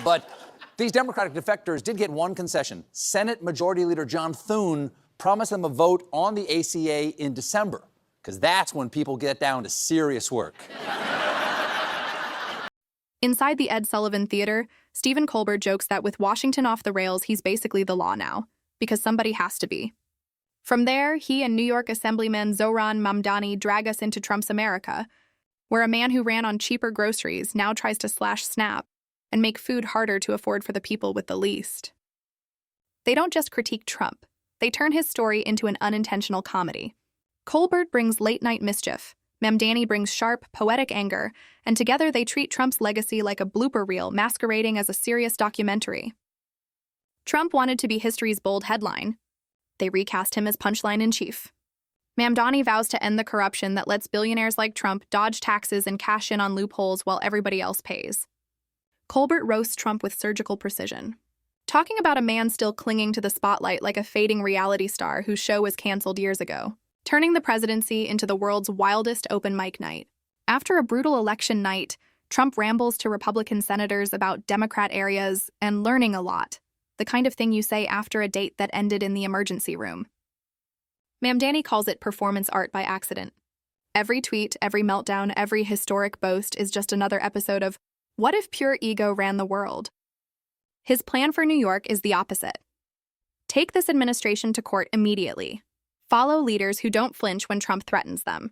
But these Democratic defectors did get one concession. Senate Majority Leader John Thune promised them a vote on the ACA in December, because that's when people get down to serious work. Inside the Ed Sullivan Theater, Stephen Colbert jokes that with Washington off the rails, he's basically the law now, because somebody has to be. From there, he and New York Assemblyman Zohran Mamdani drag us into Trump's America, where a man who ran on cheaper groceries now tries to slash SNAP and make food harder to afford for the people with the least. They don't just critique Trump, they turn his story into an unintentional comedy. Colbert brings late-night mischief, Mamdani brings sharp, poetic anger, and together they treat Trump's legacy like a blooper reel masquerading as a serious documentary. Trump wanted to be history's bold headline. They recast him as punchline in chief. Mamdani vows to end the corruption that lets billionaires like Trump dodge taxes and cash in on loopholes while everybody else pays. Colbert roasts Trump with surgical precision, talking about a man still clinging to the spotlight like a fading reality star whose show was canceled years ago, turning the presidency into the world's wildest open mic night. After a brutal election night, Trump rambles to Republican senators about Democrat areas and learning a lot, the kind of thing you say after a date that ended in the emergency room. Mamdani calls it performance art by accident. Every tweet, every meltdown, every historic boast is just another episode of what if pure ego ran the world? His plan for New York is the opposite. Take this administration to court immediately. Follow leaders who don't flinch when Trump threatens them.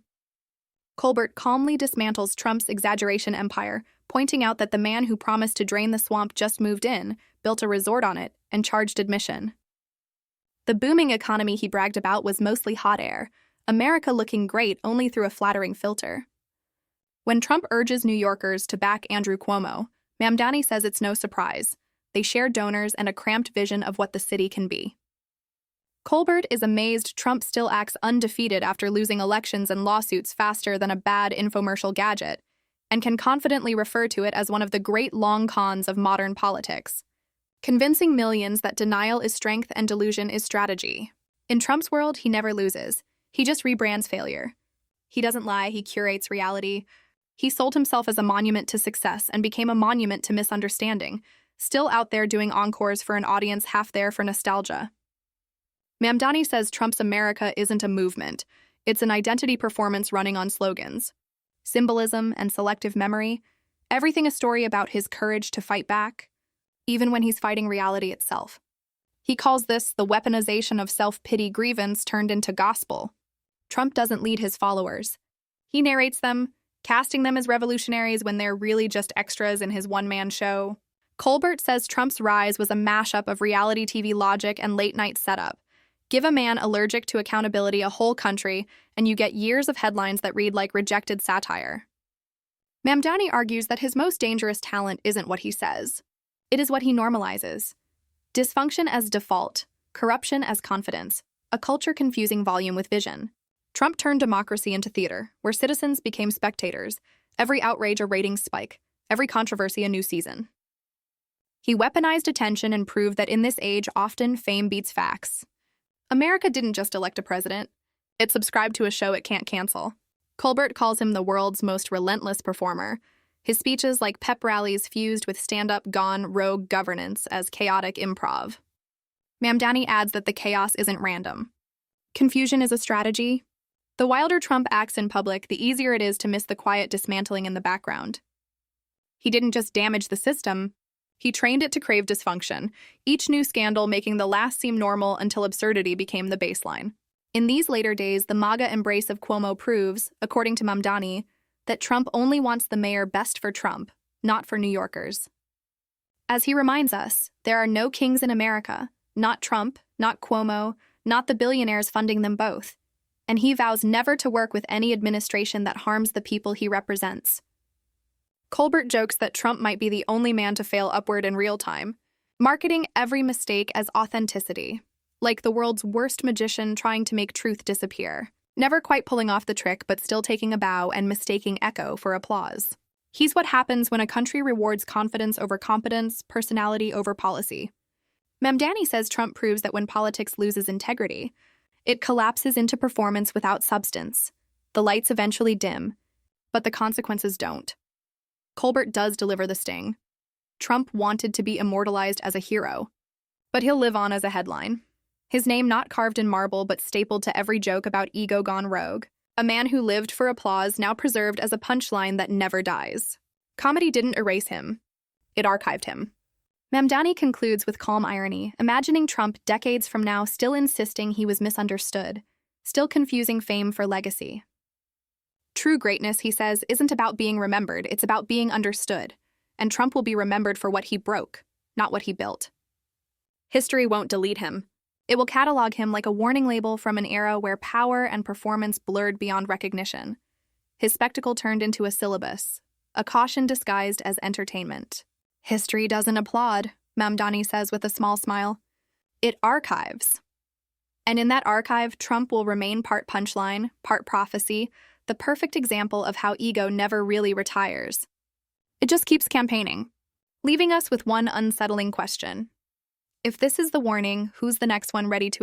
Colbert calmly dismantles Trump's exaggeration empire, pointing out that the man who promised to drain the swamp just moved in, built a resort on it, and charged admission. The booming economy he bragged about was mostly hot air, America looking great only through a flattering filter. When Trump urges New Yorkers to back Andrew Cuomo, Mamdani says it's no surprise. They share donors and a cramped vision of what the city can be. Colbert is amazed Trump still acts undefeated after losing elections and lawsuits faster than a bad infomercial gadget, and can confidently refer to it as one of the great long cons of modern politics, convincing millions that denial is strength and delusion is strategy. In Trump's world, he never loses. He just rebrands failure. He doesn't lie, he curates reality. He sold himself as a monument to success and became a monument to misunderstanding, still out there doing encores for an audience half there for nostalgia. Mamdani says Trump's America isn't a movement. It's an identity performance running on slogans. Symbolism and selective memory, everything a story about his courage to fight back, even when he's fighting reality itself. He calls this the weaponization of self-pity grievance turned into gospel. Trump doesn't lead his followers. He narrates them, casting them as revolutionaries when they're really just extras in his one-man show. Colbert says Trump's rise was a mashup of reality TV logic and late-night setup. Give a man allergic to accountability a whole country, and you get years of headlines that read like rejected satire. Mamdani argues that his most dangerous talent isn't what he says. It is what he normalizes. Dysfunction as default, corruption as confidence, a culture confusing volume with vision. Trump turned democracy into theater, where citizens became spectators, every outrage a ratings spike, every controversy a new season. He weaponized attention and proved that in this age, often fame beats facts. America didn't just elect a president. It subscribed to a show it can't cancel. Colbert calls him the world's most relentless performer. His speeches like pep rallies fused with stand-up gone rogue governance as chaotic improv. Mamdani adds that the chaos isn't random. Confusion is a strategy. The wilder Trump acts in public, the easier it is to miss the quiet dismantling in the background. He didn't just damage the system, he trained it to crave dysfunction, each new scandal making the last seem normal until absurdity became the baseline. In these later days, the MAGA embrace of Cuomo proves, according to Mamdani, that Trump only wants the mayor best for Trump, not for New Yorkers. As he reminds us, there are no kings in America, not Trump, not Cuomo, not the billionaires funding them both. And he vows never to work with any administration that harms the people he represents. Colbert jokes that Trump might be the only man to fail upward in real time, marketing every mistake as authenticity, like the world's worst magician trying to make truth disappear, never quite pulling off the trick but still taking a bow and mistaking echo for applause. He's what happens when a country rewards confidence over competence, personality over policy. Mamdani says Trump proves that when politics loses integrity, it collapses into performance without substance. The lights eventually dim, but the consequences don't. Colbert does deliver the sting. Trump wanted to be immortalized as a hero. But he'll live on as a headline. His name not carved in marble but stapled to every joke about ego gone rogue. A man who lived for applause now preserved as a punchline that never dies. Comedy didn't erase him. It archived him. Mamdani concludes with calm irony, imagining Trump decades from now still insisting he was misunderstood, still confusing fame for legacy. True greatness, he says, isn't about being remembered, it's about being understood. And Trump will be remembered for what he broke, not what he built. History won't delete him. It will catalog him like a warning label from an era where power and performance blurred beyond recognition. His spectacle turned into a syllabus, a caution disguised as entertainment. History doesn't applaud, Mamdani says with a small smile. It archives. And in that archive, Trump will remain part punchline, part prophecy, the perfect example of how ego never really retires. It just keeps campaigning, leaving us with one unsettling question. If this is the warning, who's the next one ready to